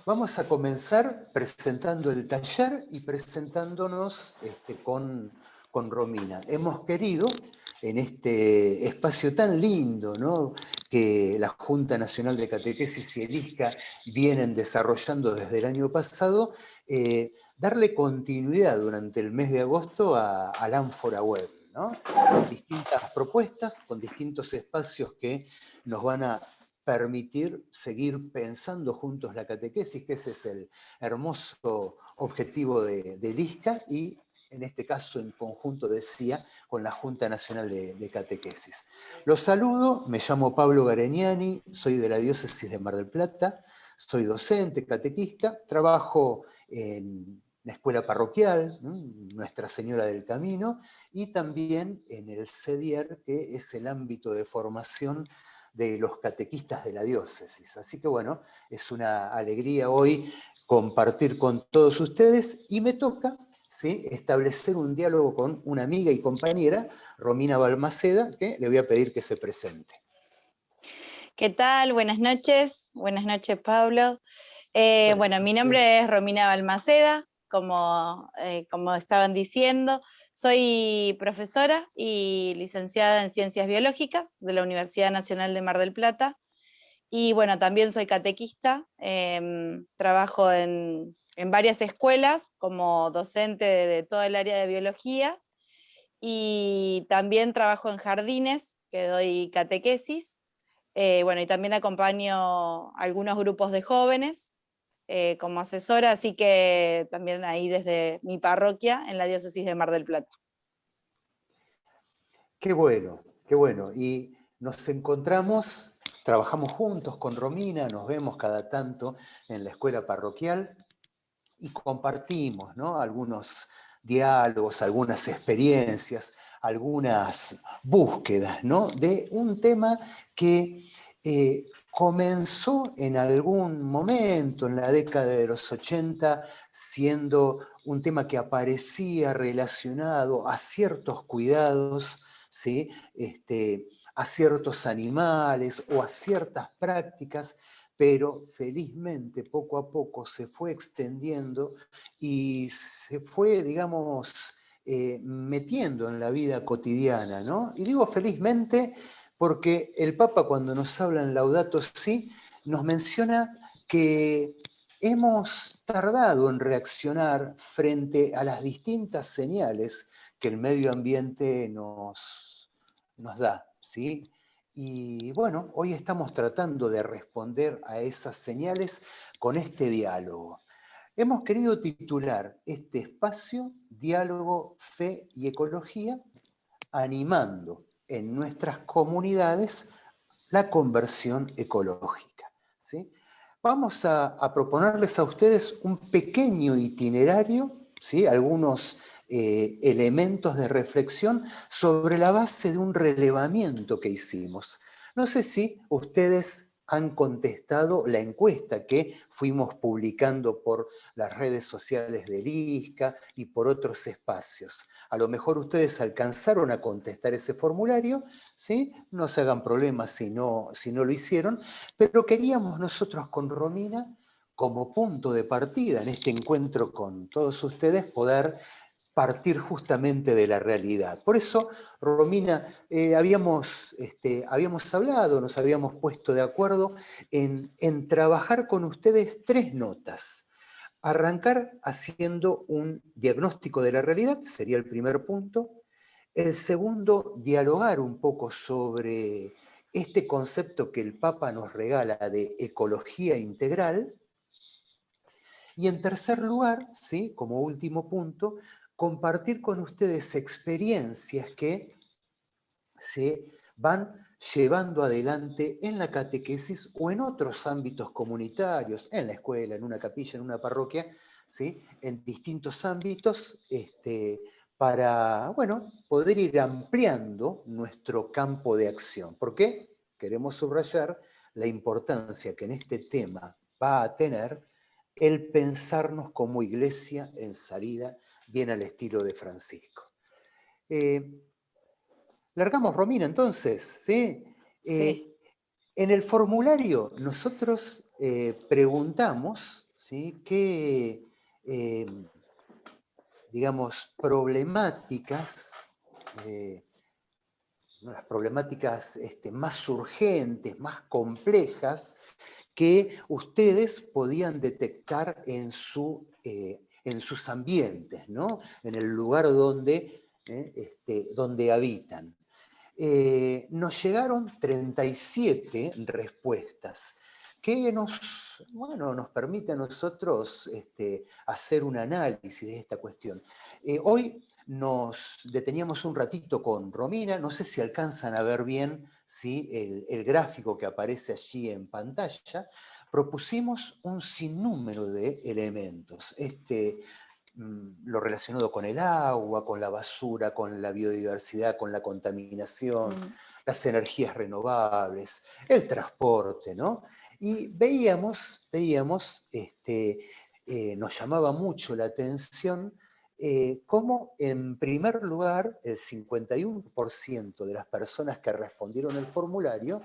Vamos a comenzar presentando el taller y presentándonos con Romina. Hemos querido, en este espacio tan lindo, ¿no?, que la Junta Nacional de Catequesis y el ISCA vienen desarrollando desde el año pasado, darle continuidad durante el mes de agosto al Ánfora Web, ¿no?, con distintas propuestas, con distintos espacios que nos van a permitir seguir pensando juntos la catequesis, que ese es el hermoso objetivo del ISCA y, en este caso, en conjunto, decía, con la Junta Nacional de Catequesis. Los saludo, me llamo Pablo Garegnani, soy de la Diócesis de Mar del Plata, soy docente, catequista, trabajo en la escuela parroquial, Nuestra Señora del Camino, y también en el CEDIER, que es el ámbito de formación de los catequistas de la diócesis. Así que bueno, es una alegría hoy compartir con todos ustedes y me toca, ¿sí?, establecer un diálogo con una amiga y compañera, Romina Balmaceda, que le voy a pedir que se presente. ¿Qué tal? Buenas noches Pablo. Bueno, mi nombre es Romina Balmaceda, como estaban diciendo. Soy profesora y licenciada en Ciencias Biológicas de la Universidad Nacional de Mar del Plata. Y bueno, también soy catequista, trabajo en varias escuelas como docente de todo el área de biología y también trabajo en jardines, que doy catequesis. Bueno, y también acompaño algunos grupos de jóvenes como asesora, así que también ahí desde mi parroquia en la diócesis de Mar del Plata. Qué bueno, qué bueno. Y nos encontramos, trabajamos juntos con Romina, nos vemos cada tanto en la escuela parroquial y compartimos, ¿no?, algunos diálogos, algunas experiencias, algunas búsquedas, ¿no?, de un tema que comenzó en algún momento, en la década de los 80, siendo un tema que aparecía relacionado a ciertos cuidados, ¿sí?, a ciertos animales o a ciertas prácticas, pero felizmente poco a poco se fue extendiendo y se fue, digamos, metiendo en la vida cotidiana, ¿no? Y digo felizmente porque el Papa, cuando nos habla en Laudato Si, nos menciona que hemos tardado en reaccionar frente a las distintas señales que el medio ambiente nos da, ¿sí? Y bueno, hoy estamos tratando de responder a esas señales con este diálogo. Hemos querido titular este espacio Diálogo, Fe y Ecología, animando en nuestras comunidades la conversión ecológica, ¿sí? Vamos a proponerles a ustedes un pequeño itinerario, ¿sí?, algunos elementos de reflexión sobre la base de un relevamiento que hicimos. No sé si ustedes han contestado la encuesta que fuimos publicando por las redes sociales del ISCA y por otros espacios. A lo mejor ustedes alcanzaron a contestar ese formulario, ¿sí? No se hagan problemas si no lo hicieron, pero queríamos nosotros con Romina, como punto de partida en este encuentro con todos ustedes, poder partir justamente de la realidad. Por eso, Romina, habíamos hablado, nos habíamos puesto de acuerdo en trabajar con ustedes 3 notas. Arrancar haciendo un diagnóstico de la realidad, sería el primer punto. El segundo, dialogar un poco sobre este concepto que el Papa nos regala de ecología integral. Y en tercer lugar, ¿sí?, como último punto, compartir con ustedes experiencias que se van llevando adelante en la catequesis o en otros ámbitos comunitarios, en la escuela, en una capilla, en una parroquia, ¿sí?, en distintos ámbitos, para, bueno, poder ir ampliando nuestro campo de acción. ¿Por qué? Queremos subrayar la importancia que en este tema va a tener el pensarnos como iglesia en salida, bien al estilo de Francisco. Largamos, Romina, entonces, ¿sí? Sí. En el formulario nosotros preguntamos, ¿sí? ¿Qué, digamos, problemáticas, eh, las problemáticas más urgentes, más complejas, que ustedes podían detectar en sus ambientes, ¿no? En el lugar donde habitan? Nos llegaron 37 respuestas que nos permite a nosotros hacer un análisis de esta cuestión. Hoy nos deteníamos un ratito con Romina, no sé si alcanzan a ver bien, ¿sí? El gráfico que aparece allí en pantalla. Propusimos un sinnúmero de elementos. Lo relacionado con el agua, con la basura, con la biodiversidad, con la contaminación, las energías renovables, el transporte, ¿no? Y nos llamaba mucho la atención cómo, en primer lugar, el 51% de las personas que respondieron el formulario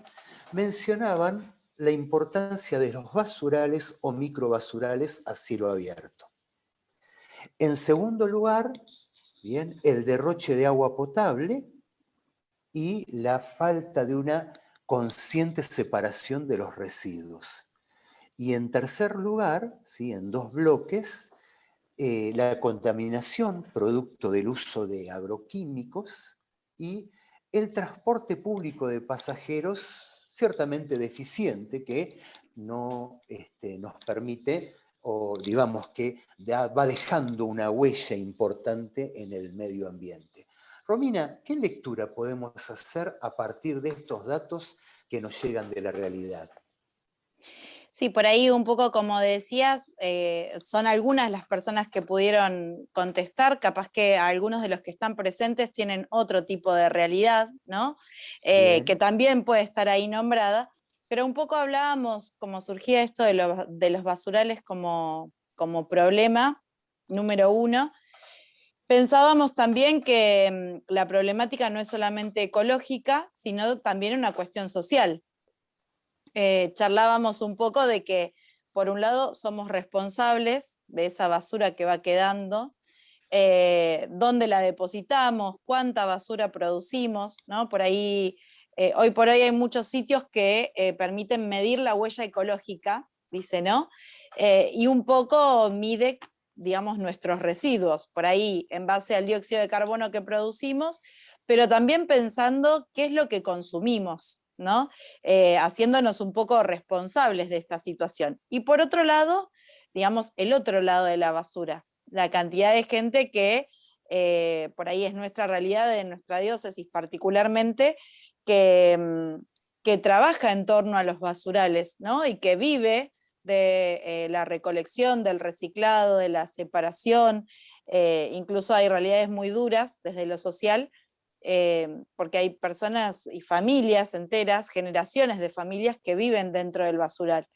mencionaban la importancia de los basurales o microbasurales a cielo abierto. En segundo lugar, bien, el derroche de agua potable y la falta de una consciente separación de los residuos. Y en tercer lugar, ¿sí? En dos bloques, la contaminación producto del uso de agroquímicos y el transporte público de pasajeros ciertamente deficiente que no nos permite, o digamos que va dejando una huella importante en el medio ambiente. Romina, ¿qué lectura podemos hacer a partir de estos datos que nos llegan de la realidad? Sí, por ahí un poco como decías, son algunas las personas que pudieron contestar, capaz que algunos de los que están presentes tienen otro tipo de realidad, ¿no? Que también puede estar ahí nombrada, pero un poco hablábamos, como surgía esto de los basurales como problema número uno. Pensábamos también que la problemática no es solamente ecológica, sino también una cuestión social. Charlábamos un poco de que, por un lado, somos responsables de esa basura que va quedando, dónde la depositamos, cuánta basura producimos, ¿no? Por ahí, hoy por hoy hay muchos sitios que permiten medir la huella ecológica, dice, ¿no? Y un poco mide, digamos, nuestros residuos, por ahí en base al dióxido de carbono que producimos, pero también pensando qué es lo que consumimos, ¿no? Haciéndonos un poco responsables de esta situación. Y por otro lado, digamos, el otro lado de la basura, la cantidad de gente que por ahí es nuestra realidad, de nuestra diócesis particularmente, que trabaja en torno a los basurales, ¿no? Y que vive de la recolección, del reciclado, de la separación, incluso hay realidades muy duras desde lo social, porque hay personas y familias enteras, generaciones de familias que viven dentro del basural.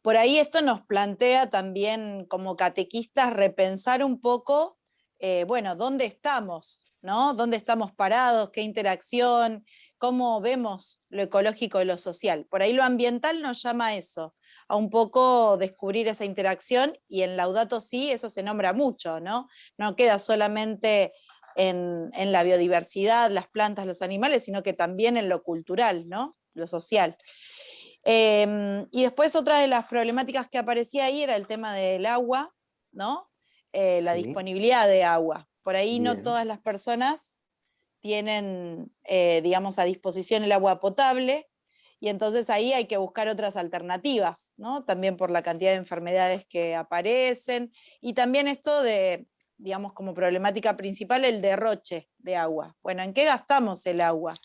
Por ahí esto nos plantea también como catequistas repensar un poco, bueno, ¿dónde estamos? ¿No? ¿Dónde estamos parados? ¿Qué interacción? ¿Cómo vemos lo ecológico y lo social? Por ahí lo ambiental nos llama a eso, a un poco descubrir esa interacción, y en Laudato Si eso se nombra mucho, ¿no? No queda solamente en la biodiversidad, las plantas, los animales, sino que también en lo cultural, ¿no? Lo social. Y después otra de las problemáticas que aparecía ahí era el tema del agua, ¿no? La Sí, disponibilidad de agua. Por ahí no bien. todas las personas tienen, digamos, a disposición el agua potable, y entonces ahí hay que buscar otras alternativas, ¿no? También por la cantidad de enfermedades que aparecen, y también esto de, digamos, como problemática principal, el derroche de agua. Bueno, ¿en qué gastamos el agua?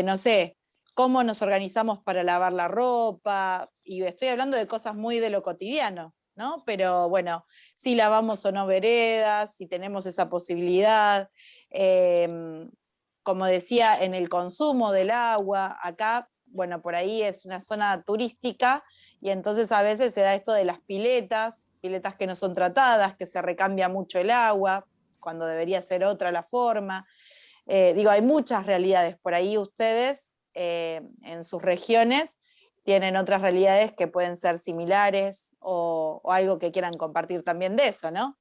No sé, cómo nos organizamos para lavar la ropa, y estoy hablando de cosas muy de lo cotidiano, ¿no? Pero bueno, si lavamos o no veredas, si tenemos esa posibilidad, como decía, en el consumo del agua, acá, bueno, por ahí es una zona turística, y entonces a veces se da esto de las piletas que no son tratadas, que se recambia mucho el agua, cuando debería ser otra la forma. Digo, hay muchas realidades por ahí. Ustedes en sus regiones tienen otras realidades que pueden ser similares o algo que quieran compartir también de eso, ¿no?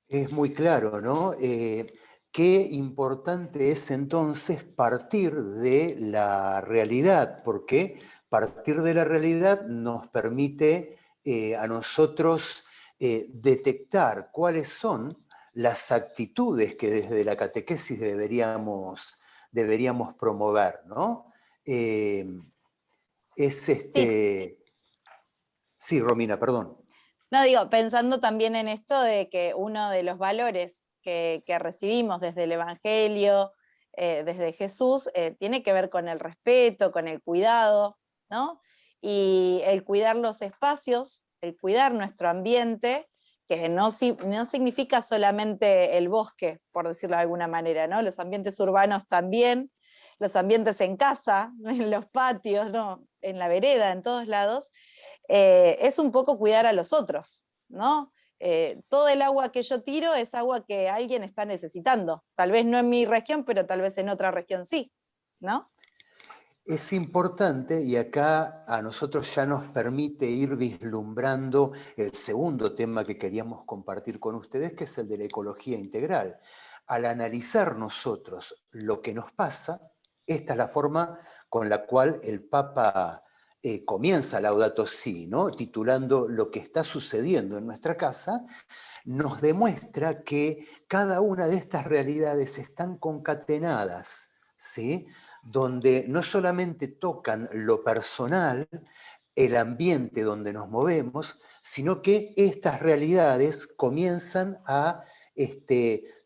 Es muy claro, ¿no? Qué importante es entonces partir de la realidad, porque partir de la realidad nos permite a nosotros detectar cuáles son las actitudes que desde la catequesis deberíamos promover, ¿no? Eh, es Sí, este... Sí, Romina, perdón. no digo, pensando también en esto de que uno de los valores que recibimos desde el Evangelio, desde Jesús, tiene que ver con el respeto, con el cuidado, ¿no? Y el cuidar los espacios, el cuidar nuestro ambiente, que no significa solamente el bosque, por decirlo de alguna manera, ¿no? Los ambientes urbanos también, los ambientes en casa, en los patios, ¿no? En la vereda, en todos lados, es un poco cuidar a los otros, ¿no? Todo el agua que yo tiro es agua que alguien está necesitando. Tal vez no en mi región, pero tal vez en otra región sí, ¿no? Es importante y acá a nosotros ya nos permite ir vislumbrando el segundo tema que queríamos compartir con ustedes, que es el de la ecología integral. Al analizar nosotros lo que nos pasa, esta es la forma con la cual el Papa comienza Laudato Si, ¿no? Titulando Lo que está sucediendo en nuestra casa, nos demuestra que cada una de estas realidades están concatenadas, ¿sí? Donde no solamente tocan lo personal, el ambiente donde nos movemos, sino que estas realidades comienzan a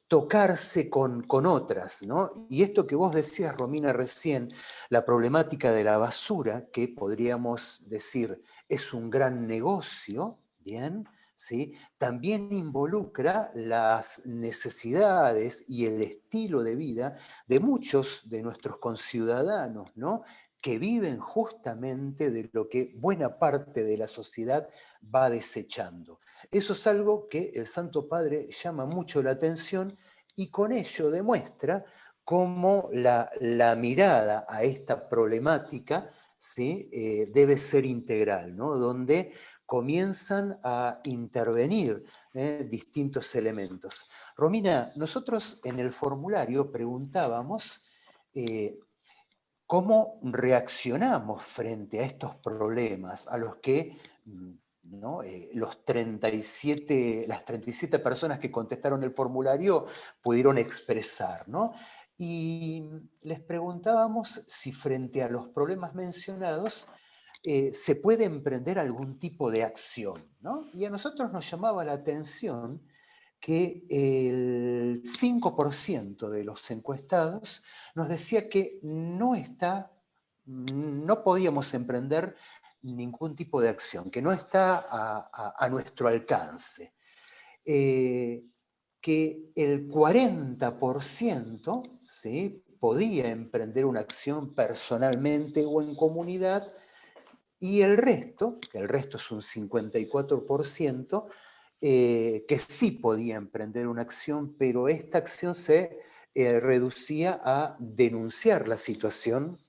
tocarse con otras, ¿no? Y esto que vos decías, Romina, recién, la problemática de la basura, que podríamos decir es un gran negocio, ¿bien? ¿Sí? También involucra las necesidades y el estilo de vida de muchos de nuestros conciudadanos, ¿no? Que viven justamente de lo que buena parte de la sociedad va desechando. Eso es algo que el Santo Padre llama mucho la atención y con ello demuestra cómo la mirada a esta problemática, ¿sí? Debe ser integral, ¿no? Donde comienzan a intervenir distintos elementos. Romina, nosotros en el formulario preguntábamos cómo reaccionamos frente a estos problemas a los que ¿no? Las 37 personas que contestaron el formulario pudieron expresar, ¿no? Y les preguntábamos si frente a los problemas mencionados se puede emprender algún tipo de acción, ¿no? Y a nosotros nos llamaba la atención que el 5% de los encuestados nos decía que no podíamos emprender ningún tipo de acción, que no está a nuestro alcance. Que el 40%, ¿sí? Podía emprender una acción personalmente o en comunidad, y que el resto es un 54%, que sí podía emprender una acción, pero esta acción se reducía a denunciar la situación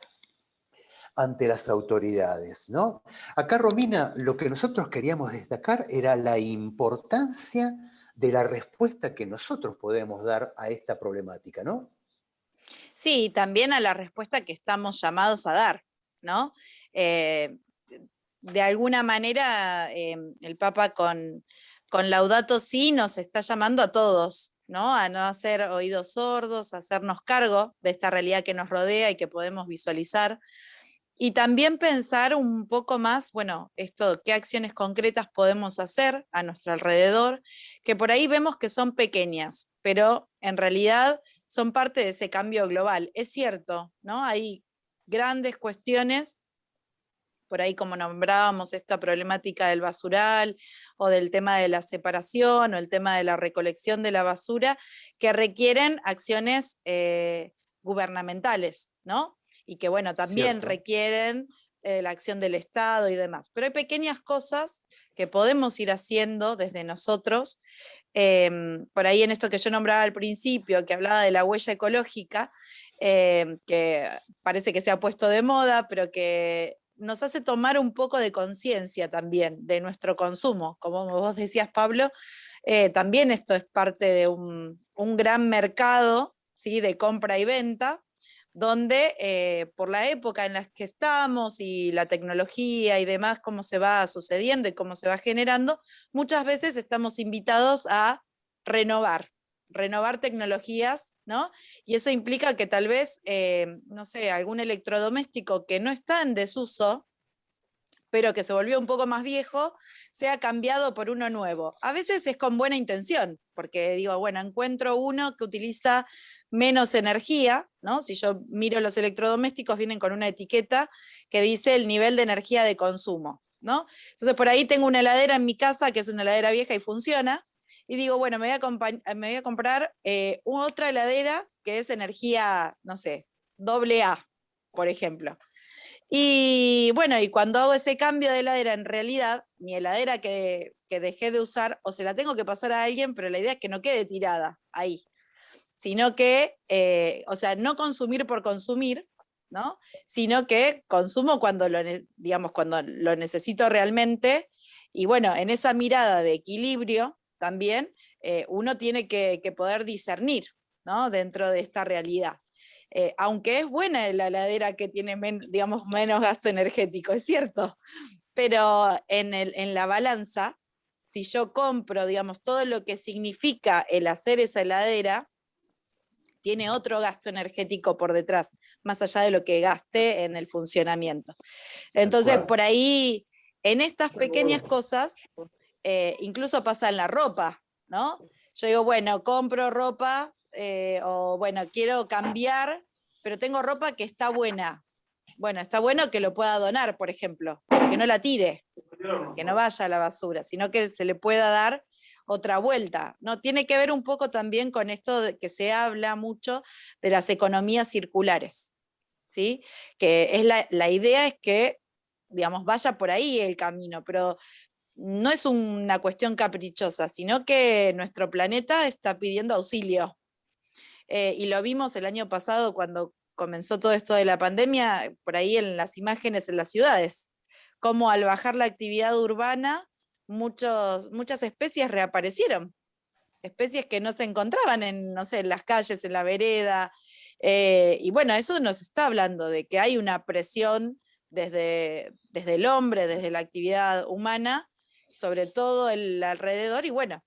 ante las autoridades, ¿no? Acá, Romina, lo que nosotros queríamos destacar era la importancia de la respuesta que nosotros podemos dar a esta problemática, ¿no? Sí, y también a la respuesta que estamos llamados a dar, ¿no? Eh, de alguna manera, el Papa con Laudato Si nos está llamando a todos, ¿no? A no hacer oídos sordos, a hacernos cargo de esta realidad que nos rodea y que podemos visualizar. Y también pensar un poco más, bueno, esto, qué acciones concretas podemos hacer a nuestro alrededor, que por ahí vemos que son pequeñas, pero en realidad son parte de ese cambio global. Es cierto, ¿no? Hay grandes cuestiones, por ahí como nombrábamos esta problemática del basural o del tema de la separación o el tema de la recolección de la basura, que requieren acciones gubernamentales, ¿no? Y que, bueno, también Cierto. requieren la acción del Estado y demás. Pero hay pequeñas cosas que podemos ir haciendo desde nosotros. Por ahí en esto que yo nombraba al principio, que hablaba de la huella ecológica, que parece que se ha puesto de moda, pero que nos hace tomar un poco de conciencia también de nuestro consumo. Como vos decías, Pablo, también esto es parte de un gran mercado, ¿sí?, de compra y venta, donde por la época en la que estamos y la tecnología y demás, cómo se va sucediendo y cómo se va generando, muchas veces estamos invitados a renovar tecnologías, ¿no? Y eso implica que tal vez, no sé, algún electrodoméstico que no está en desuso, pero que se volvió un poco más viejo, sea cambiado por uno nuevo. A veces es con buena intención, porque digo, bueno, encuentro uno que utiliza menos energía, ¿no? Si yo miro los electrodomésticos, vienen con una etiqueta que dice el nivel de energía de consumo, ¿no? Entonces por ahí tengo una heladera en mi casa, que es una heladera vieja y funciona, y digo, bueno, me voy a comprar otra heladera que es energía, no sé, doble A, por ejemplo. Y bueno, y cuando hago ese cambio de heladera, en realidad, mi heladera que dejé de usar, o se la tengo que pasar a alguien, pero la idea es que no quede tirada ahí, sino que, o sea, no consumir por consumir, ¿no? Sino que consumo cuando digamos, cuando lo necesito realmente. Y bueno, en esa mirada de equilibrio también, uno tiene que poder discernir, ¿no?, dentro de esta realidad. Aunque es buena la heladera que tiene digamos, menos gasto energético, es cierto, pero en la balanza, si yo compro, digamos, todo lo que significa el hacer esa heladera, tiene otro gasto energético por detrás, más allá de lo que gaste en el funcionamiento. Entonces, por ahí, en estas pequeñas cosas, incluso pasa en la ropa, ¿no? Yo digo, bueno, compro ropa, o bueno, quiero cambiar, pero tengo ropa que está buena. Bueno, está bueno que lo pueda donar, por ejemplo, pero que no la tire, que no vaya a la basura, sino que se le pueda dar otra vuelta, ¿no? Tiene que ver un poco también con esto de que se habla mucho de las economías circulares, ¿sí? Que es la idea es que, digamos, vaya por ahí el camino, pero no es una cuestión caprichosa, sino que nuestro planeta está pidiendo auxilio. Y lo vimos el año pasado cuando comenzó todo esto de la pandemia, por ahí en las imágenes en las ciudades, como al bajar la actividad urbana, muchas especies reaparecieron, especies que no se encontraban en, no sé, en las calles, en la vereda. Y bueno, eso nos está hablando de que hay una presión desde el hombre, desde la actividad humana, sobre todo el alrededor, y bueno,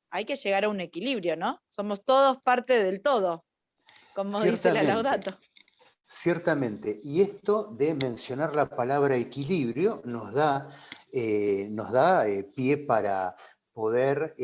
hay que llegar a un equilibrio, ¿no? Somos todos parte del todo, como dice la Ciertamente, Laudato. ciertamente. Y esto de mencionar la palabra equilibrio nos da pie para poder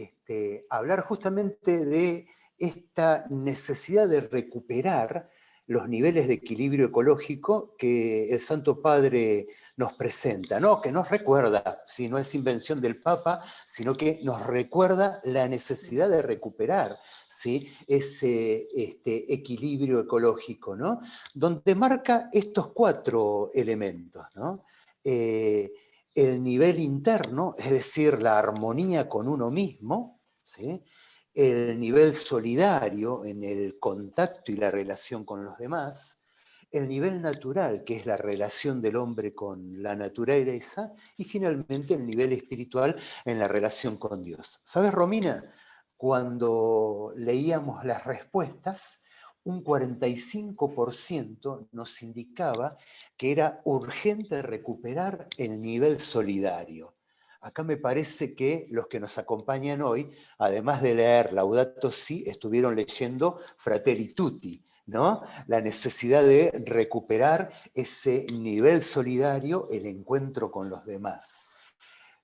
hablar justamente de esta necesidad de recuperar los niveles de equilibrio ecológico que el Santo Padre nos presenta, ¿no? Que nos recuerda, si no es invención del Papa, sino que nos recuerda la necesidad de recuperar, ¿sí?, ese equilibrio ecológico, ¿no? Donde marca estos 4 elementos, ¿no? El nivel interno, es decir, la armonía con uno mismo, ¿sí?, el nivel solidario en el contacto y la relación con los demás, el nivel natural, que es la relación del hombre con la naturaleza, y finalmente el nivel espiritual en la relación con Dios. ¿Sabes, Romina? Cuando leíamos las respuestas, un 45% nos indicaba que era urgente recuperar el nivel solidario. Acá me parece que los que nos acompañan hoy, además de leer Laudato Si, estuvieron leyendo Fratelli Tutti, ¿no? La necesidad de recuperar ese nivel solidario, el encuentro con los demás.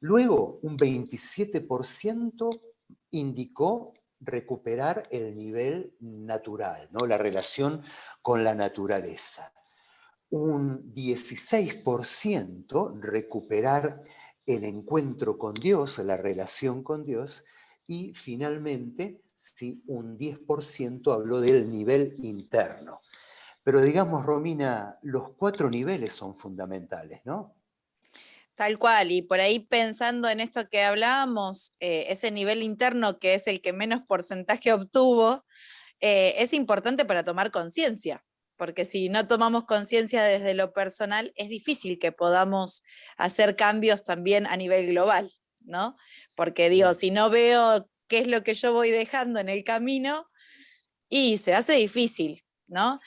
Luego, un 27% indicó recuperar el nivel natural, ¿no?, la relación con la naturaleza. Un 16% recuperar el encuentro con Dios, la relación con Dios, y finalmente, sí, un 10% habló del nivel interno. Pero digamos, Romina, los 4 niveles son fundamentales, ¿no? Tal cual, y por ahí pensando en esto que hablábamos, ese nivel interno que es el que menos porcentaje obtuvo, es importante para tomar conciencia, porque si no tomamos conciencia desde lo personal, es difícil que podamos hacer cambios también a nivel global, ¿no? Porque digo, si no veo qué es lo que yo voy dejando en el camino, y se hace difícil, ¿no?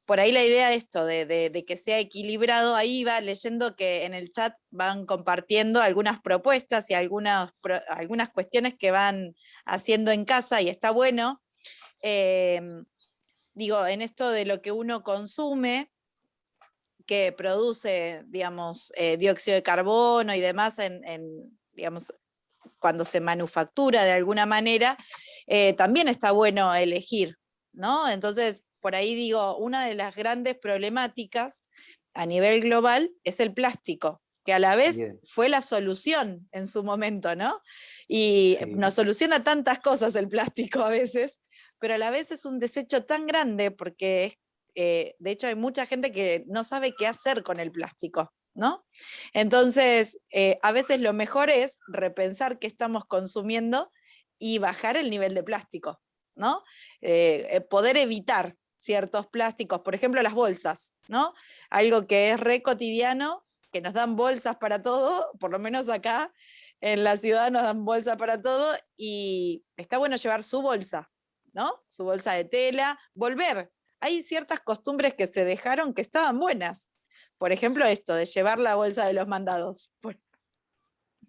Por ahí la idea de esto, de que sea equilibrado, ahí va leyendo que en el chat van compartiendo algunas propuestas y algunas cuestiones que van haciendo en casa, y está bueno. Digo, en esto de lo que uno consume, que produce, digamos, dióxido de carbono y demás digamos, cuando se manufactura de alguna manera, también está bueno elegir, ¿no? Entonces, por ahí digo, una de las grandes problemáticas a nivel global es el plástico, que a la vez Bien, fue la solución en su momento, ¿no? Y sí, nos soluciona tantas cosas el plástico a veces, pero a la vez es un desecho tan grande porque, de hecho, hay mucha gente que no sabe qué hacer con el plástico, ¿no? Entonces, a veces lo mejor es repensar qué estamos consumiendo y bajar el nivel de plástico, ¿no? Poder evitar ciertos plásticos, por ejemplo, las bolsas, ¿no? Algo que es re cotidiano, que nos dan bolsas para todo, por lo menos acá en la ciudad nos dan bolsa para todo, y está bueno llevar su bolsa, ¿no? Su bolsa de tela, volver. Hay ciertas costumbres que se dejaron que estaban buenas. Por ejemplo, esto de llevar la bolsa de los mandados.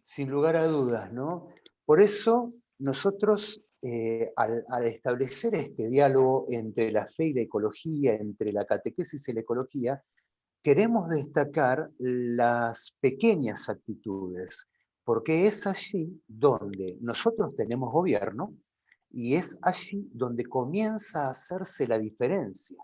sin lugar a dudas, ¿no? Por eso nosotros, al establecer este diálogo entre la fe y la ecología, entre la catequesis y la ecología, queremos destacar las pequeñas actitudes, porque es allí donde nosotros tenemos gobierno y es allí donde comienza a hacerse la diferencia.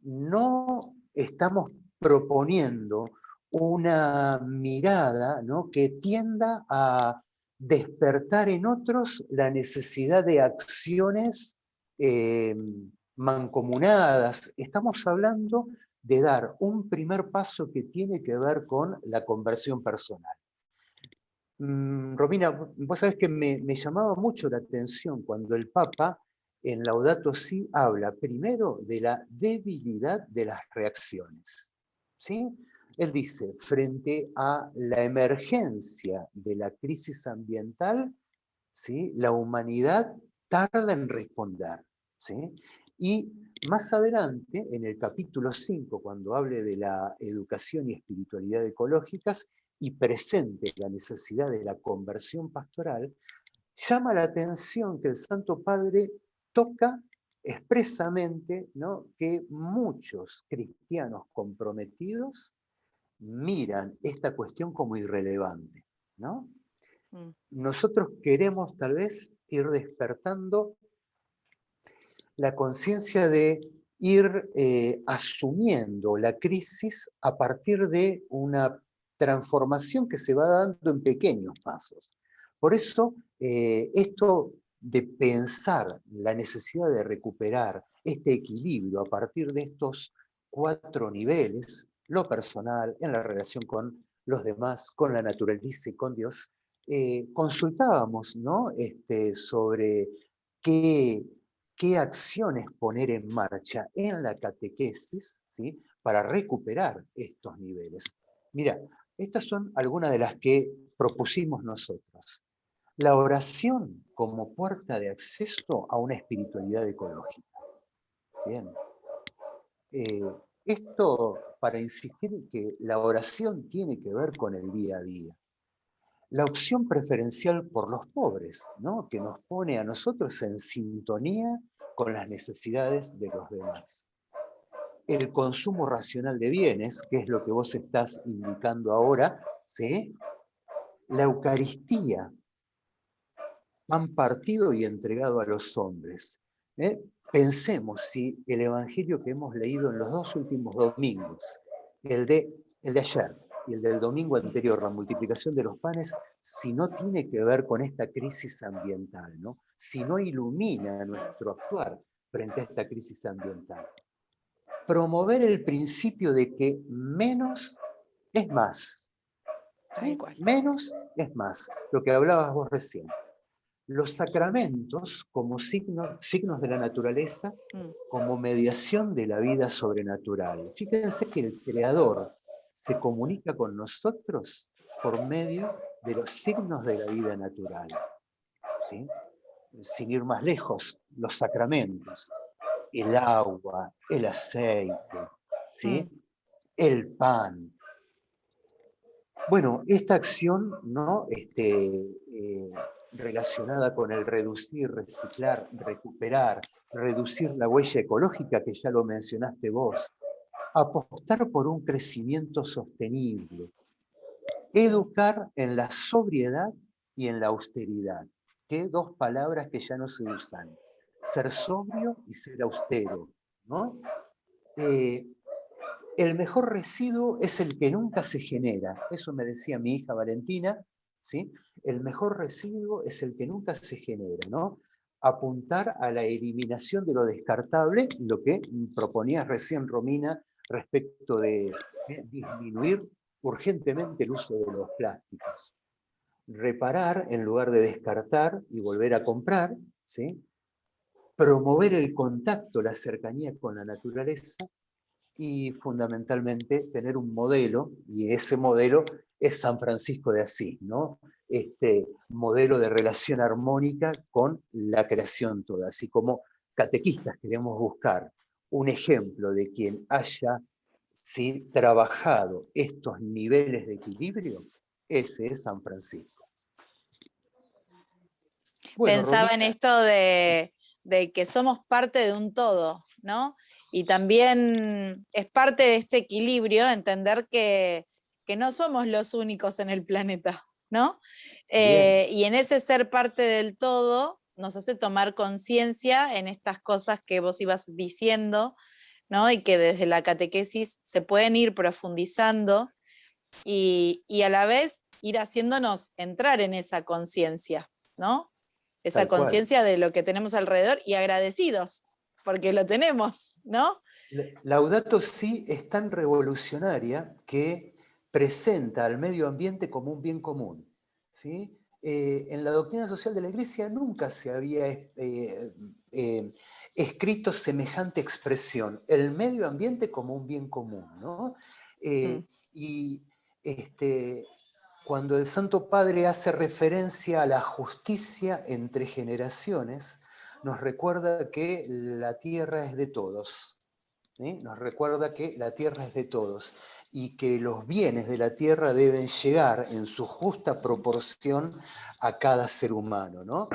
No estamos proponiendo una mirada, ¿no?, que tienda a despertar en otros la necesidad de acciones eh, mancomunadas. Estamos hablando de dar un primer paso que tiene que ver con la conversión personal. Romina, vos sabés que me llamaba mucho la atención cuando el Papa en Laudato Si habla primero de la debilidad de las reacciones. ¿Sí? Él dice, frente a la emergencia de la crisis ambiental, ¿sí?, la humanidad tarda en responder. ¿Sí? Y más adelante, en el capítulo 5, cuando hable de la educación y espiritualidad ecológicas, y presente la necesidad de la conversión pastoral, llama la atención que el Santo Padre toca expresamente, ¿no?, que muchos cristianos comprometidos miran esta cuestión como irrelevante, ¿no? Nosotros queremos tal vez ir despertando la conciencia de ir asumiendo la crisis a partir de una transformación que se va dando en pequeños pasos. Por eso, esto de pensar la necesidad de recuperar este equilibrio a partir de estos 4 niveles, lo personal, en la relación con los demás, con la naturaleza y con Dios, consultábamos, ¿no?, sobre qué acciones poner en marcha en la catequesis, ¿sí?, para recuperar estos niveles. Mira, estas son algunas de las que propusimos nosotros. La oración como puerta de acceso a una espiritualidad ecológica. Bien. Eh, Esto para insistir en que la oración tiene que ver con el día a día. La opción preferencial por los pobres, ¿no?, que nos pone a nosotros en sintonía con las necesidades de los demás. El consumo racional de bienes, que es lo que vos estás indicando ahora, ¿sí? La Eucaristía, pan partido y entregado a los hombres. Pensemos si el Evangelio que hemos leído en los 2 últimos domingos, el de ayer y el del domingo anterior, la multiplicación de los panes, si no tiene que ver con esta crisis ambiental, ¿no?, si no ilumina nuestro actuar frente a esta crisis ambiental. Promover el principio de que menos es más. Tal ¿Sí? cual. Menos es más, lo que hablabas vos recién. los sacramentos como signos de la naturaleza, como mediación de la vida sobrenatural. Fíjense que el Creador se comunica con nosotros por medio de los signos de la vida natural. ¿Sí? Sin ir más lejos, los sacramentos, el agua, el aceite, ¿sí? El pan. Bueno, esta acción, ¿no? Relacionada con el reducir, reciclar, recuperar, reducir la huella ecológica, que ya lo mencionaste vos, apostar por un crecimiento sostenible, educar en la sobriedad y en la austeridad, que dos palabras que ya no se usan, ser sobrio y ser austero, ¿no? El mejor residuo es el que nunca se genera. Eso me decía mi hija Valentina, ¿sí? El mejor residuo es el que nunca se genera, ¿no? Apuntar a la eliminación de lo descartable, lo que proponía recién Romina respecto de disminuir urgentemente el uso de los plásticos. Reparar en lugar de descartar y volver a comprar, ¿sí? Promover el contacto, la cercanía con la naturaleza, y fundamentalmente tener un modelo, y ese modelo es San Francisco de Asís, ¿no? Este modelo de relación armónica con la creación toda, así como catequistas queremos buscar un ejemplo de quien haya, ¿sí?, trabajado estos niveles de equilibrio, ese es San Francisco. Bueno, pensaba Romina, en esto de que somos parte de un todo, ¿no? Y también es parte de este equilibrio entender que no somos los únicos en el planeta, ¿no? Y en ese ser parte del todo nos hace tomar conciencia en estas cosas que vos ibas diciendo, ¿no? Y que desde la catequesis se pueden ir profundizando y a la vez ir haciéndonos entrar en esa conciencia, ¿no? Esa tal cual. conciencia de lo que tenemos alrededor y agradecidos, porque lo tenemos, ¿no? Laudato Si es tan revolucionaria que presenta al medio ambiente como un bien común, ¿sí? En la doctrina social de la Iglesia nunca se había escrito semejante expresión, el medio ambiente como un bien común, ¿no? Y cuando el Santo Padre hace referencia a la justicia entre generaciones, nos recuerda que la tierra es de todos. ¿Sí? Nos recuerda que la tierra es de todos y que los bienes de la tierra deben llegar en su justa proporción a cada ser humano, ¿no?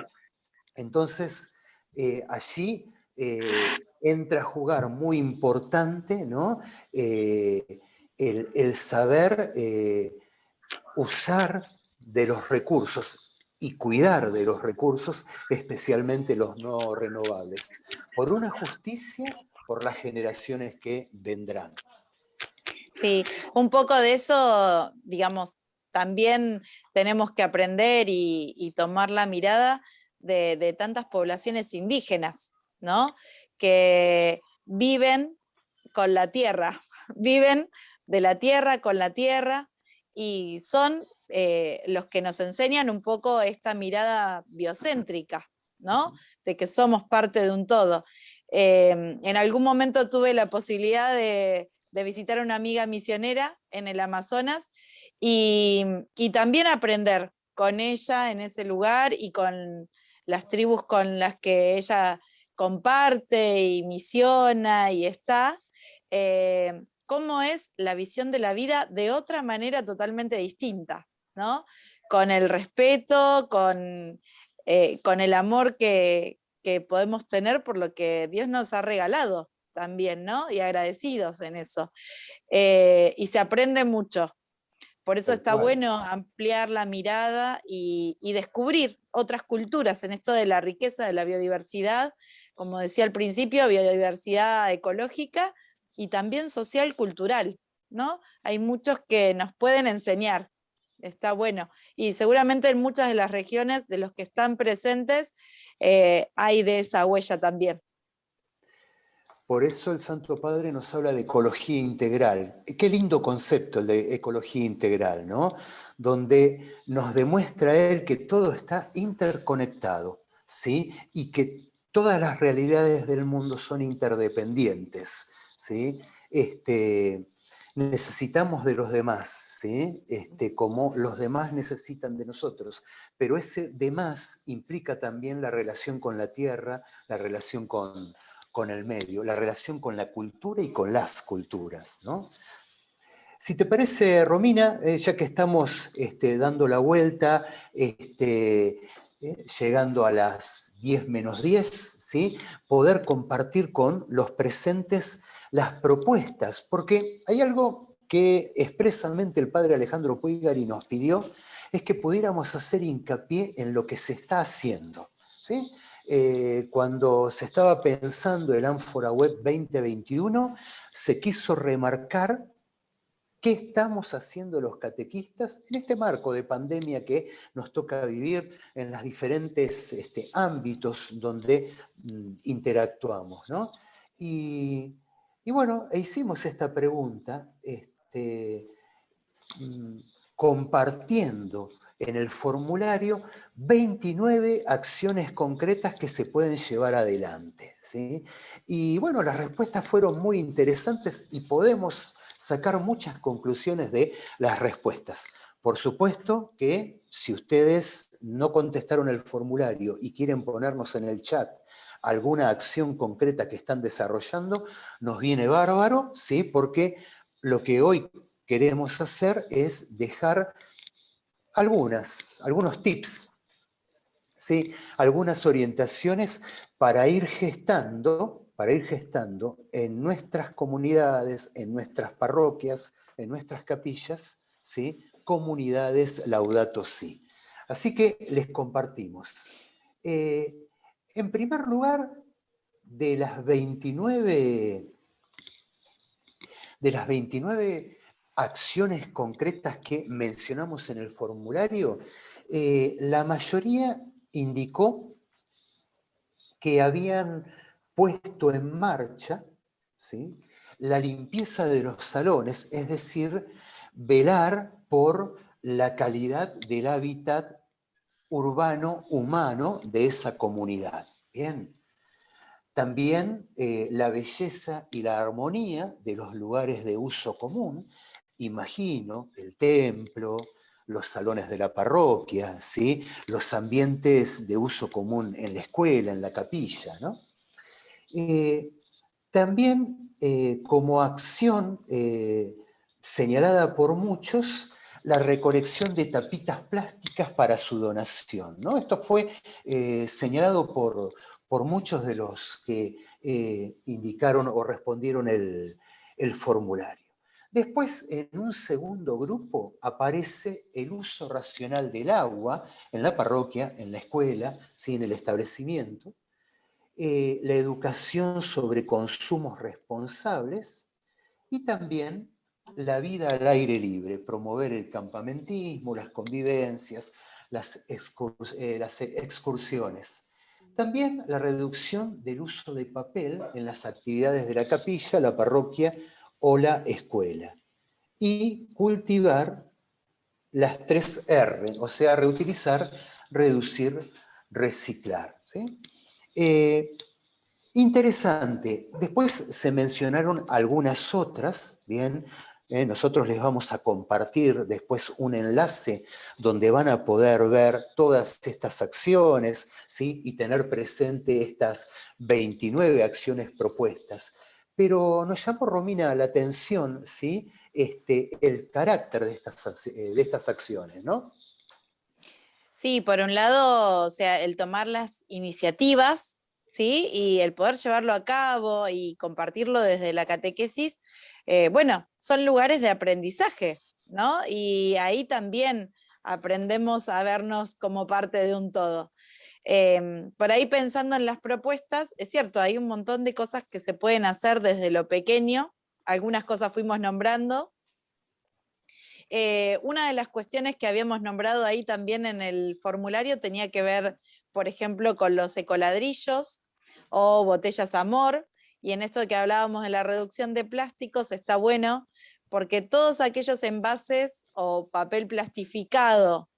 Entonces, allí entra a jugar muy importante, ¿no? El saber usar de los recursos y cuidar de los recursos, especialmente los no renovables, por una justicia por las generaciones que vendrán. Sí, un poco de eso, digamos, también tenemos que aprender y tomar la mirada de tantas poblaciones indígenas, ¿no? Que viven con la tierra, viven de la tierra con la tierra y son los que nos enseñan un poco esta mirada biocéntrica, ¿no? De que somos parte de un todo. En algún momento tuve la posibilidad de visitar a una amiga misionera en el Amazonas y también aprender con ella en ese lugar y con las tribus con las que ella comparte y misiona y está, cómo es la visión de la vida de otra manera totalmente distinta, ¿no? Con el respeto, con el amor que podemos tener por lo que Dios nos ha regalado también, ¿no? Y agradecidos en eso. Y se aprende mucho. Por eso Tal está cual. bueno ampliar la mirada y descubrir otras culturas en esto de la riqueza de la biodiversidad, como decía al principio, biodiversidad ecológica y también social cultural, ¿no? Hay muchos que nos pueden enseñar, está bueno. Y seguramente en muchas de las regiones de los que están presentes hay de esa huella también. Por eso el Santo Padre nos habla de ecología integral. Qué lindo concepto el de ecología integral, ¿no? donde nos demuestra él que todo está interconectado, ¿sí? Y que todas las realidades del mundo son interdependientes, ¿sí? Necesitamos de los demás, ¿sí? Como los demás necesitan de nosotros, pero ese demás implica también la relación con la tierra, la relación con el medio, la relación con la cultura y con las culturas, ¿no? Si te parece, Romina, ya que estamos dando la vuelta, llegando a las 10 menos 10, ¿sí? Poder compartir con los presentes las propuestas, porque hay algo que expresamente el padre Alejandro Puigari nos pidió, es que pudiéramos hacer hincapié en lo que se está haciendo, ¿sí? Cuando se estaba pensando el Ánfora Web 2021, se quiso remarcar qué estamos haciendo los catequistas en este marco de pandemia que nos toca vivir en los diferentes ámbitos donde interactuamos, ¿no? Y bueno, hicimos esta pregunta mm, compartiendo en el formulario 29 acciones concretas que se pueden llevar adelante, ¿sí? Y bueno, las respuestas fueron muy interesantes y podemos sacar muchas conclusiones de las respuestas. Por supuesto que si ustedes no contestaron el formulario y quieren ponernos en el chat alguna acción concreta que están desarrollando, nos viene bárbaro, ¿sí? Porque lo que hoy queremos hacer es dejar algunos tips, ¿sí? Algunas orientaciones para ir gestando en nuestras comunidades, en nuestras parroquias, en nuestras capillas, ¿sí? Comunidades Laudato Si. Así que les compartimos. En primer lugar, de las 29 acciones concretas que mencionamos en el formulario, la mayoría indicó que habían puesto en marcha, ¿sí?, la limpieza de los salones, es decir, velar por la calidad del hábitat urbano humano de esa comunidad. Bien. También la belleza y la armonía de los lugares de uso común, imagino el templo, los salones de la parroquia, ¿sí? Los ambientes de uso común en la escuela, en la capilla, ¿no? También como acción señalada por muchos, la recolección de tapitas plásticas para su donación, ¿no? Esto fue señalado por muchos de los que indicaron o respondieron el formulario. Después, en un segundo grupo, aparece el uso racional del agua en la parroquia, en la escuela, ¿sí?, en el establecimiento, la educación sobre consumos responsables y también la vida al aire libre, promover el campamentismo, las convivencias, las excursiones. También la reducción del uso de papel en las actividades de la capilla, la parroquia o la escuela. Y cultivar las 3 R, o sea, reutilizar, reducir, reciclar, ¿sí? Interesante. Después se mencionaron algunas otras, bien. Nosotros les vamos a compartir después un enlace donde van a poder ver todas estas acciones, ¿sí?, y tener presente estas 29 acciones propuestas. Pero nos llamó, Romina, la atención, ¿sí?, el carácter de estas acciones, ¿no? Sí, por un lado, o sea, el tomar las iniciativas, ¿sí? Y el poder llevarlo a cabo y compartirlo desde la catequesis, bueno, son lugares de aprendizaje, ¿no? Y ahí también aprendemos a vernos como parte de un todo. Por ahí pensando en las propuestas, es cierto, hay un montón de cosas que se pueden hacer desde lo pequeño, algunas cosas fuimos nombrando. Una de las cuestiones que habíamos nombrado ahí también en el formulario tenía que ver, por ejemplo, con los ecoladrillos o botellas Amor, y en esto que hablábamos de la reducción de plásticos está bueno porque todos aquellos envases o papel plastificado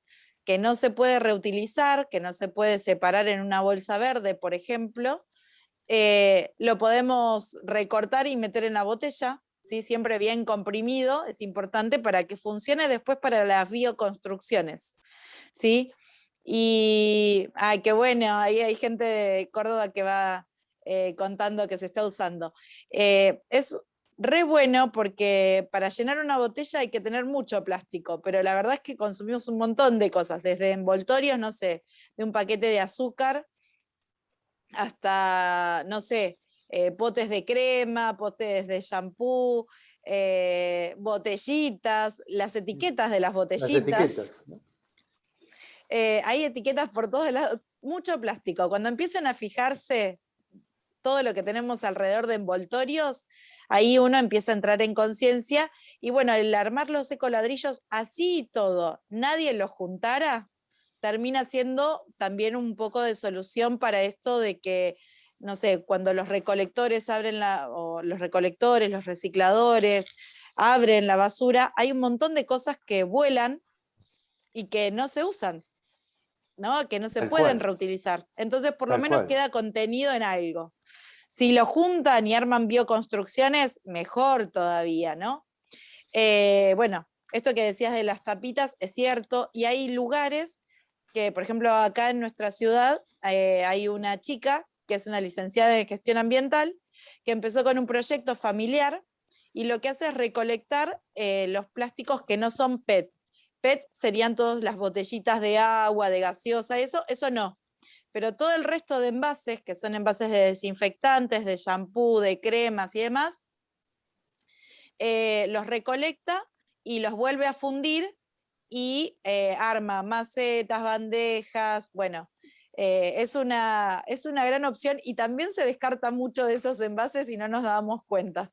que no se puede reutilizar, que no se puede separar en una bolsa verde, por ejemplo, lo podemos recortar y meter en la botella, ¿sí? Siempre bien comprimido, es importante para que funcione después para las bioconstrucciones, ¿sí? Y, ay, qué bueno, ahí hay gente de Córdoba que va contando que se está usando. Es re bueno porque para llenar una botella hay que tener mucho plástico, pero la verdad es que consumimos un montón de cosas, desde envoltorios, no sé, de un paquete de azúcar hasta, no sé, potes de crema, potes de shampoo, botellitas, las etiquetas de las Las botellitas. etiquetas, ¿no? Hay etiquetas por todos lados, mucho plástico. Cuando empiecen a fijarse todo lo que tenemos alrededor de envoltorios, ahí uno empieza a entrar en conciencia. Y bueno, el armar los ecoladrillos así y todo, nadie los juntara, termina siendo también un poco de solución para esto de que, no sé, cuando los recolectores abren o los recolectores, los recicladores, abren la basura, hay un montón de cosas que vuelan y que no se usan, ¿no? Que no se Tal pueden cual, reutilizar. Entonces, por lo tal menos cual. queda contenido en algo. Si lo juntan y arman bioconstrucciones, mejor todavía, ¿no? Bueno, esto que decías de las tapitas es cierto, y hay lugares que, por ejemplo, acá en nuestra ciudad hay una chica que es una licenciada en gestión ambiental, que empezó con un proyecto familiar y lo que hace es recolectar los plásticos que no son PET. PET serían todas las botellitas de agua, de gaseosa, eso no. Pero todo el resto de envases, que son envases de desinfectantes, de shampoo, de cremas y demás, los recolecta y los vuelve a fundir y arma macetas, bandejas, bueno, es una gran opción y también se descarta mucho de esos envases y no nos damos cuenta.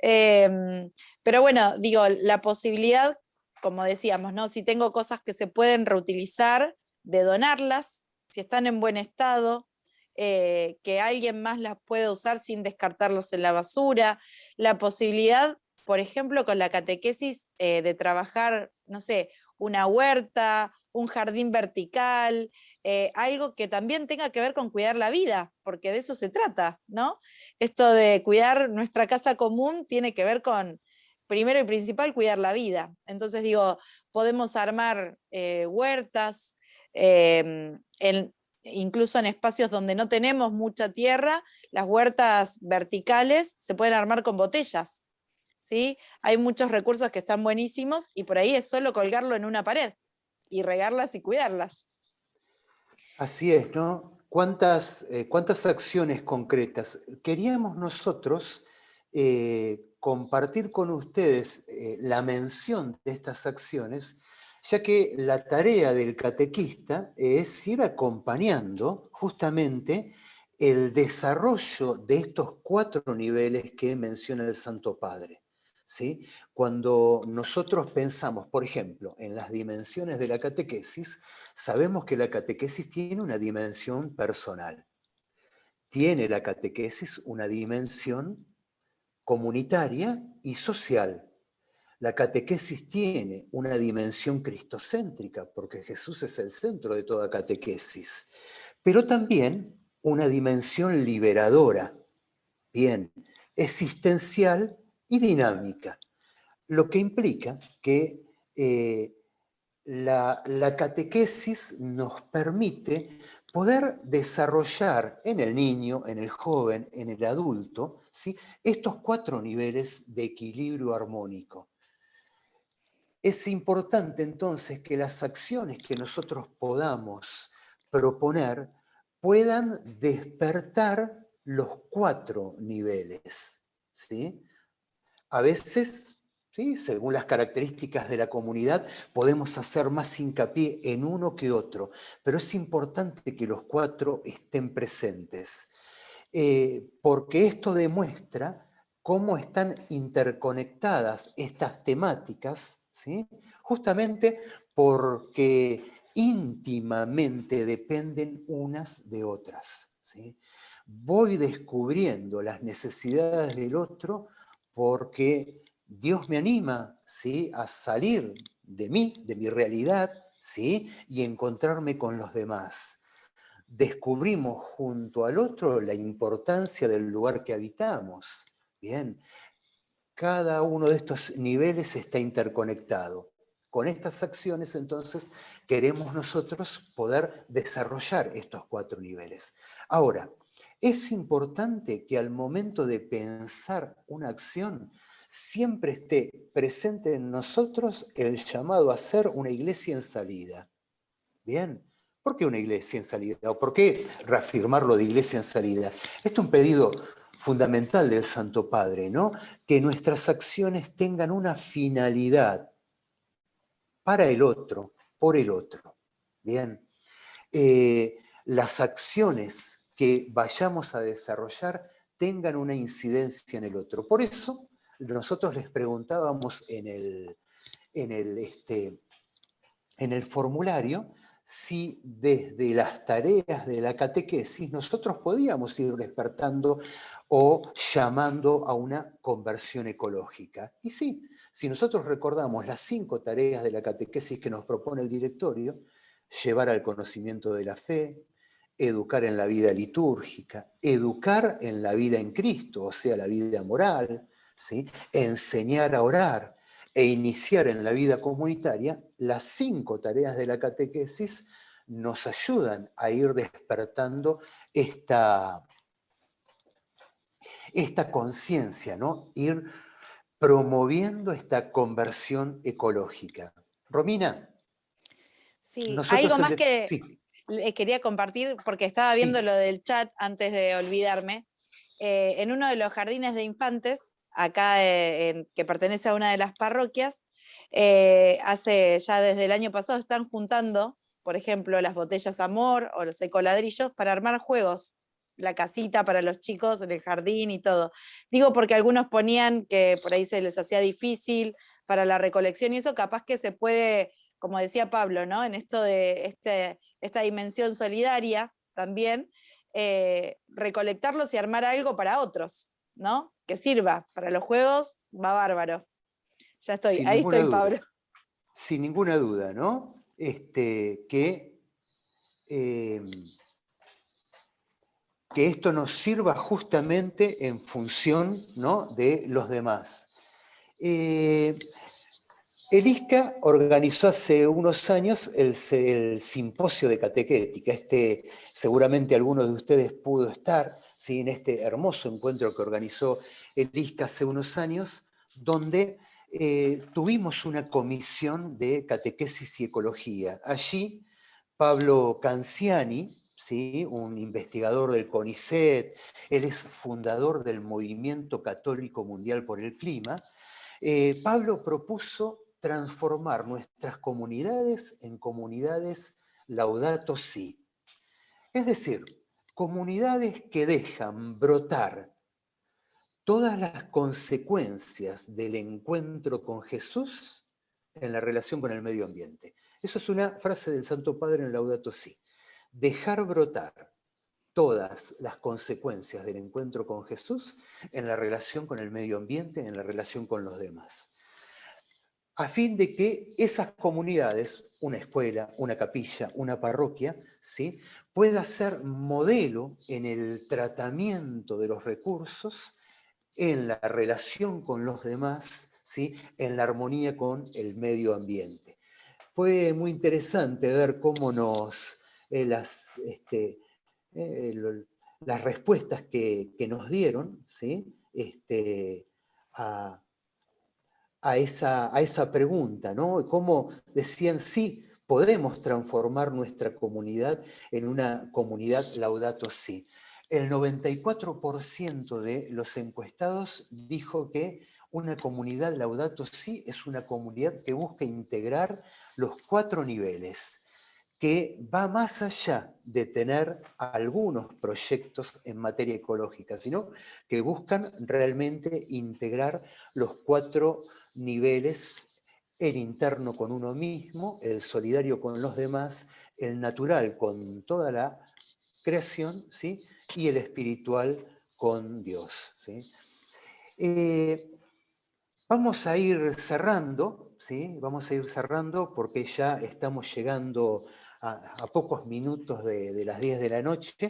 Pero bueno, digo, la posibilidad, como decíamos, ¿no? Si tengo cosas que se pueden reutilizar, de donarlas, si están en buen estado, que alguien más las pueda usar sin descartarlas en la basura, la posibilidad, por ejemplo, con la catequesis de trabajar, no sé, una huerta, un jardín vertical, algo que también tenga que ver con cuidar la vida, porque de eso se trata, ¿no? Esto de cuidar nuestra casa común tiene que ver con, primero y principal, cuidar la vida. Entonces digo, podemos armar huertas, incluso en espacios donde no tenemos mucha tierra, las huertas verticales se pueden armar con botellas, ¿sí? Hay muchos recursos que están buenísimos y por ahí es solo colgarlo en una pared y regarlas y cuidarlas. Así es, ¿no? ¿Cuántas acciones concretas? Queríamos nosotros compartir con ustedes la mención de estas acciones, ya que la tarea del catequista es ir acompañando justamente el desarrollo de estos 4 niveles que menciona el Santo Padre, ¿sí? Cuando nosotros pensamos, por ejemplo, en las dimensiones de la catequesis, sabemos que la catequesis tiene una dimensión personal. Tiene la catequesis una dimensión comunitaria y social. La catequesis tiene una dimensión cristocéntrica, porque Jesús es el centro de toda catequesis, pero también una dimensión liberadora, bien, existencial y dinámica, lo que implica que la catequesis nos permite poder desarrollar en el niño, en el joven, en el adulto, ¿sí? Estos 4 niveles de equilibrio armónico. Es importante entonces que las acciones que nosotros podamos proponer puedan despertar los 4 niveles, ¿sí? A veces, ¿sí?, según las características de la comunidad, podemos hacer más hincapié en uno que otro, pero es importante que los 4 estén presentes, porque esto demuestra cómo están interconectadas estas temáticas, ¿sí?, justamente porque íntimamente dependen unas de otras, ¿sí? Voy descubriendo las necesidades del otro porque Dios me anima, ¿sí?, a salir de mí, de mi realidad, ¿sí?, y encontrarme con los demás. Descubrimos junto al otro la importancia del lugar que habitamos. Bien, cada uno de estos niveles está interconectado. Con estas acciones, entonces, queremos nosotros poder desarrollar estos 4 niveles. Ahora, es importante que al momento de pensar una acción, siempre esté presente en nosotros el llamado a ser una iglesia en salida. Bien, ¿por qué una iglesia en salida? ¿O por qué reafirmarlo de iglesia en salida? Este es un pedido fundamental del Santo Padre, ¿no? Que nuestras acciones tengan una finalidad para el otro, por el otro. Bien, las acciones que vayamos a desarrollar tengan una incidencia en el otro. Por eso, nosotros les preguntábamos en el formulario si desde las tareas de la catequesis nosotros podíamos ir despertando o llamando a una conversión ecológica. Y sí, si nosotros recordamos las 5 tareas de la catequesis que nos propone el directorio: llevar al conocimiento de la fe, educar en la vida litúrgica, educar en la vida en Cristo, o sea, la vida moral, ¿sí?, enseñar a orar, e iniciar en la vida comunitaria, las 5 tareas de la catequesis nos ayudan a ir despertando esta conciencia, ¿no? Ir promoviendo esta conversión ecológica. Romina, Sí, nosotros... algo más que Sí, les quería compartir, porque estaba viendo sí, lo del chat antes de olvidarme. En uno de los jardines de infantes, acá que pertenece a una de las parroquias, hace ya desde el año pasado están juntando, por ejemplo, las botellas Amor o los ecoladrillos para armar juegos, la casita para los chicos en el jardín y todo. Digo porque algunos ponían que por ahí se les hacía difícil para la recolección y eso capaz que se puede, como decía Pablo, ¿no?, en esto de esta dimensión solidaria también, recolectarlos y armar algo para otros, ¿no? Que sirva para los juegos, va bárbaro. Ya estoy, sin ahí ninguna estoy, duda, Pablo. sin ninguna duda, ¿no? Eh, que esto nos sirva justamente en función, ¿no?, de los demás. El ISCA organizó hace unos años el simposio de catequética. Seguramente alguno de ustedes pudo estar, ¿sí?, en este hermoso encuentro que organizó el ISCA hace unos años, donde tuvimos una comisión de catequesis y ecología. Allí, Pablo Canciani, ¿sí?, un investigador del CONICET, él es fundador del Movimiento Católico Mundial por el Clima. Pablo propuso transformar nuestras comunidades en comunidades Laudato Si. Es decir, comunidades que dejan brotar todas las consecuencias del encuentro con Jesús en la relación con el medio ambiente. Eso es una frase del Santo Padre en Laudato Si. Dejar brotar todas las consecuencias del encuentro con Jesús en la relación con el medio ambiente, en la relación con los demás, a fin de que esas comunidades, una escuela, una capilla, una parroquia, ¿sí?, pueda ser modelo en el tratamiento de los recursos, en la relación con los demás, ¿sí?, en la armonía con el medio ambiente. Fue muy interesante ver cómo las respuestas que nos dieron, ¿sí?, a, a esa pregunta, ¿no? Cómo decían: sí, podemos transformar nuestra comunidad en una comunidad Laudato Si. El 94% de los encuestados dijo que una comunidad Laudato Si es una comunidad que busca integrar los 4 niveles, que va más allá de tener algunos proyectos en materia ecológica, sino que buscan realmente integrar los 4 niveles: el interno con uno mismo, el solidario con los demás, el natural con toda la creación, ¿sí?, y el espiritual con Dios, ¿sí? Vamos a ir cerrando, ¿sí? Vamos a ir cerrando porque ya estamos llegando a pocos minutos de las 10 de la noche,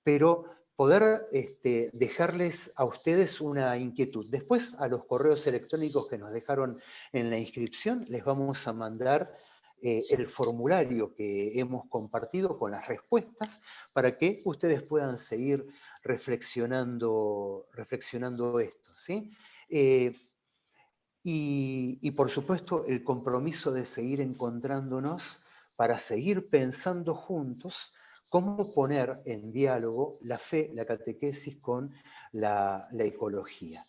pero poder dejarles a ustedes una inquietud. Después, a los correos electrónicos que nos dejaron en la inscripción, les vamos a mandar el formulario que hemos compartido con las respuestas para que ustedes puedan seguir reflexionando esto, ¿sí? Eh, y por supuesto el compromiso de seguir encontrándonos para seguir pensando juntos cómo poner en diálogo la fe, la catequesis con la ecología.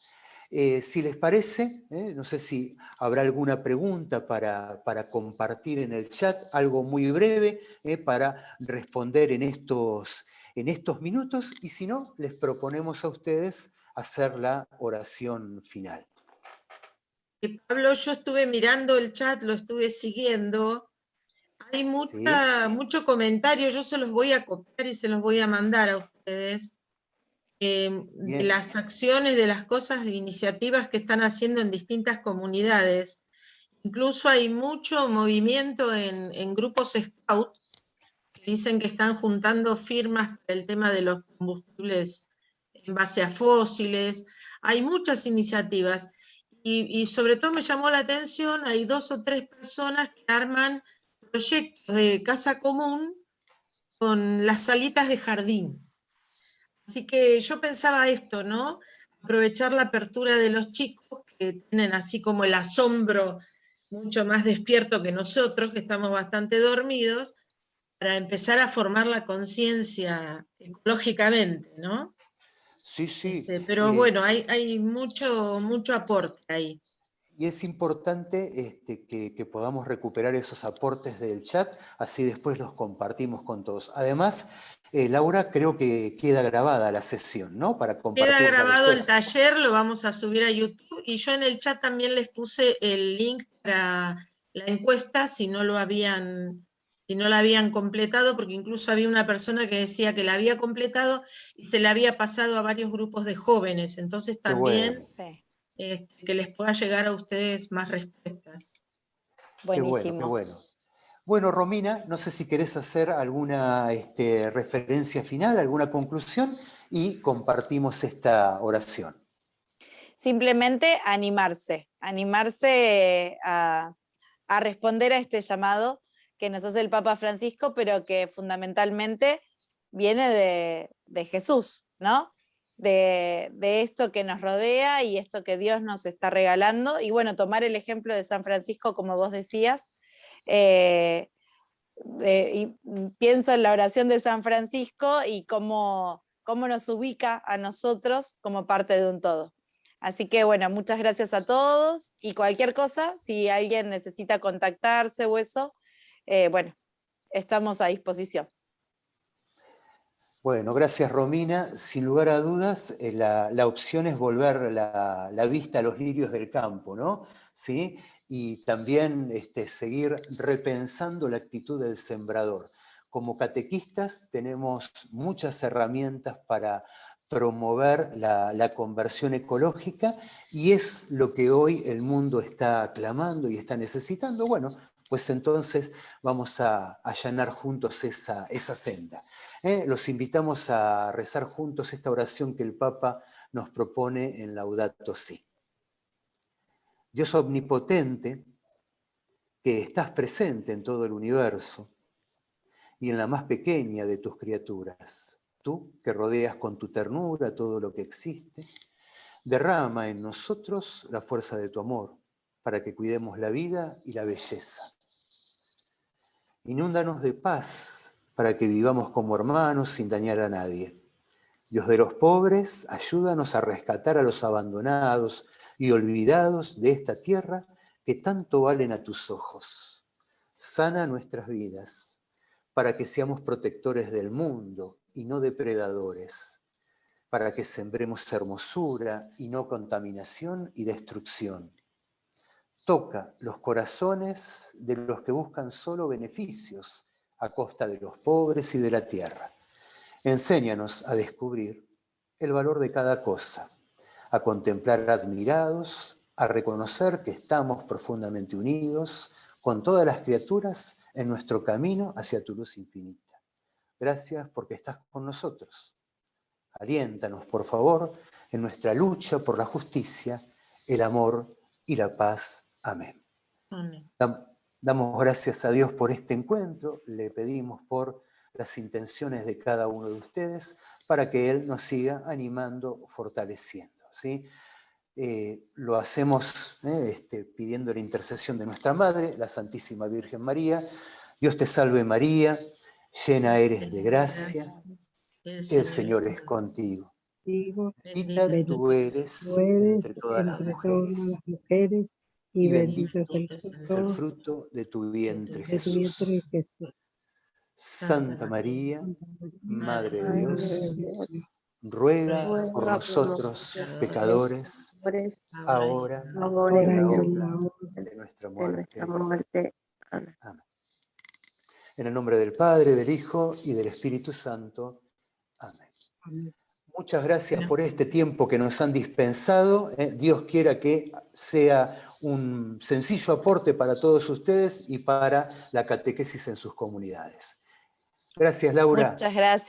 Si les parece, no sé si habrá alguna pregunta para compartir en el chat, algo muy breve para responder en estos minutos, y si no, les proponemos a ustedes hacer la oración final. Pablo, yo estuve mirando el chat, lo estuve siguiendo. Hay mucho comentario, yo se los voy a copiar y se los voy a mandar a ustedes, de las acciones, de las cosas, de iniciativas que están haciendo en distintas comunidades. Incluso hay mucho movimiento en grupos scout, que dicen que están juntando firmas para el tema de los combustibles en base a fósiles. Hay muchas iniciativas. Y sobre todo me llamó la atención, hay 2 o 3 personas que arman proyectos de casa común con las salitas de jardín. Así que yo pensaba esto, ¿no? Aprovechar la apertura de los chicos, que tienen así como el asombro mucho más despierto que nosotros, que estamos bastante dormidos, para empezar a formar la conciencia ecológicamente, ¿no? Sí, sí. Pero bueno, hay mucho aporte ahí. Y es importante que podamos recuperar esos aportes del chat, así después los compartimos con todos. Además, Laura, creo que queda grabada la sesión, ¿no? Para Queda compartirla grabado el después. taller, lo vamos a subir a YouTube, y yo en el chat también les puse el link para la encuesta, si no la habían completado, porque incluso había una persona que decía que la había completado y se la había pasado a varios grupos de jóvenes, entonces también que les pueda llegar a ustedes más respuestas. Buenísimo. Qué bueno. Bueno, Romina, no sé si querés hacer alguna referencia final, alguna conclusión, y compartimos esta oración. Simplemente animarse a responder a este llamado que nos hace el Papa Francisco, pero que fundamentalmente viene de Jesús, ¿no? De esto que nos rodea y esto que Dios nos está regalando. Y bueno, tomar el ejemplo de San Francisco, como vos decías. Y pienso en la oración de San Francisco y cómo nos ubica a nosotros como parte de un todo. Así que bueno, muchas gracias a todos, y cualquier cosa, si alguien necesita contactarse o eso, bueno, estamos a disposición. Bueno, gracias, Romina. Sin lugar a dudas, la opción es volver la vista a los lirios del campo, ¿no? ¿Sí? Y también seguir repensando la actitud del sembrador. Como catequistas tenemos muchas herramientas para promover la conversión ecológica, y es lo que hoy el mundo está clamando y está necesitando. Bueno, pues entonces vamos a allanar juntos esa senda. Los invitamos a rezar juntos esta oración que el Papa nos propone en Laudato Si. Dios omnipotente, que estás presente en todo el universo y en la más pequeña de tus criaturas, tú que rodeas con tu ternura todo lo que existe, derrama en nosotros la fuerza de tu amor para que cuidemos la vida y la belleza. Inúndanos de paz para que vivamos como hermanos sin dañar a nadie. Dios de los pobres, ayúdanos a rescatar a los abandonados y olvidados de esta tierra que tanto valen a tus ojos. Sana nuestras vidas para que seamos protectores del mundo y no depredadores, para que sembremos hermosura y no contaminación y destrucción. Toca los corazones de los que buscan solo beneficios a costa de los pobres y de la tierra. Enséñanos a descubrir el valor de cada cosa, a contemplar admirados, a reconocer que estamos profundamente unidos con todas las criaturas en nuestro camino hacia tu luz infinita. Gracias porque estás con nosotros. Aliéntanos, por favor, en nuestra lucha por la justicia, el amor y la paz. Amén. Amén. Damos gracias a Dios por este encuentro, le pedimos por las intenciones de cada uno de ustedes para que Él nos siga animando, fortaleciendo, ¿sí? Lo hacemos pidiendo la intercesión de nuestra Madre, la Santísima Virgen María. Dios te salve María, llena eres de gracia, el Señor es contigo. Bendita tú eres entre todas las mujeres, y bendito es el fruto de tu vientre, Jesús. Santa María, Madre de Dios, ruega por nosotros pecadores, ahora y en la hora de nuestra muerte. Amén. En el nombre del Padre, del Hijo y del Espíritu Santo. Amén. Muchas gracias por este tiempo que nos han dispensado. Dios quiera que sea un sencillo aporte para todos ustedes y para la catequesis en sus comunidades. Gracias, Laura. Muchas gracias.